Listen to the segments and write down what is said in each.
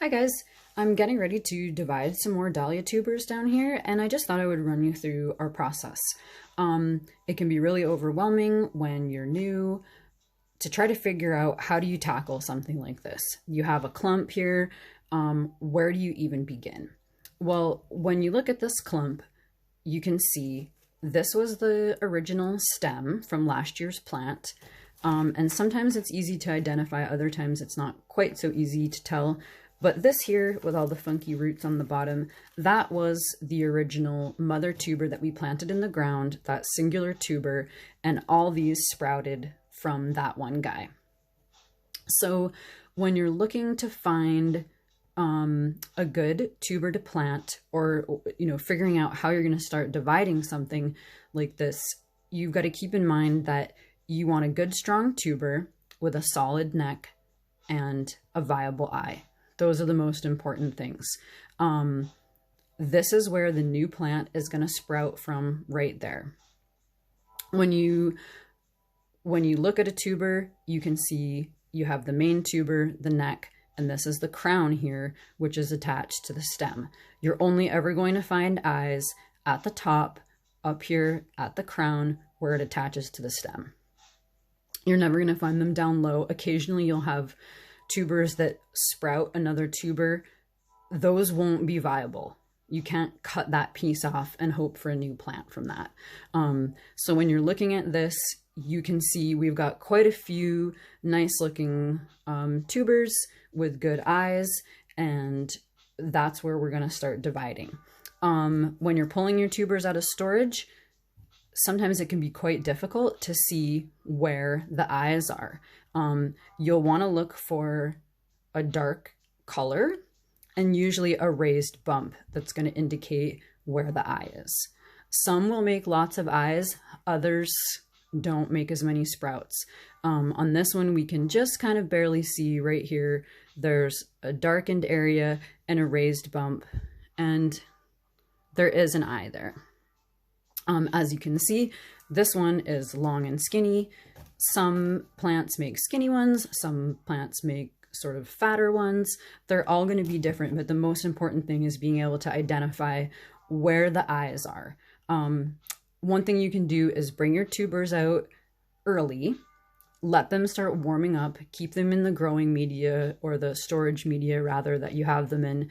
Hi guys, I'm getting ready to divide some more dahlia tubers down here, and I just thought I would run you through our process. It can be really overwhelming when you're new to try to figure out how do you tackle something like this. You have a clump here, where do you even begin? Well, when you look at this clump, you can see this was the original stem from last year's plant. And sometimes it's easy to identify, other times it's not quite so easy to tell. But this here, with all the funky roots on the bottom, that was the original mother tuber that we planted in the ground, that singular tuber, and all these sprouted from that one guy. So when you're looking to find a good tuber to plant, or figuring out how you're going to start dividing something like this, you've got to keep in mind that you want a good strong tuber with a solid neck and a viable eye. Those are the most important things. This is where the new plant is going to sprout from, right there. When you look at a tuber, you can see you have the main tuber, the neck, and this is the crown here, which is attached to the stem. You're only ever going to find eyes at the top, up here at the crown, where it attaches to the stem. You're never going to find them down low. Occasionally you'll have tubers that sprout another tuber. Those won't be viable. You can't cut that piece off and hope for a new plant from that. So when you're looking at this, you can see we've got quite a few nice looking tubers with good eyes, and that's where we're going to start dividing. When you're pulling your tubers out of storage, sometimes it can be quite difficult to see where the eyes are. You'll want to look for a dark color and usually a raised bump that's going to indicate where the eye is. Some will make lots of eyes, others don't make as many sprouts. On this one, we can just kind of barely see right here. There's a darkened area and a raised bump, and there is an eye there. As you can see, this one is long and skinny. Some plants make skinny ones, some plants make sort of fatter ones. They're all going to be different, but the most important thing is being able to identify where the eyes are. One thing you can do is bring your tubers out early, let them start warming up, keep them in the growing media, or the storage media rather, that you have them in,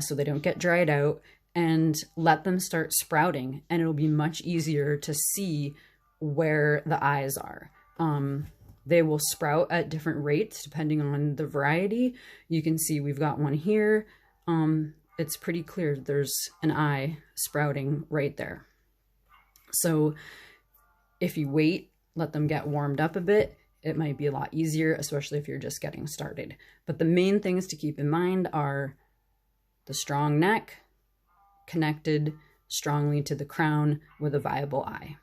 so they don't get dried out, and let them start sprouting, and it'll be much easier to see where the eyes are. They will sprout at different rates depending on the variety. You can see we've got one here. It's pretty clear there's an eye sprouting right there. So if you wait, let them get warmed up a bit, it might be a lot easier, especially if you're just getting started. But the main things to keep in mind are the strong neck, connected strongly to the crown with a viable eye.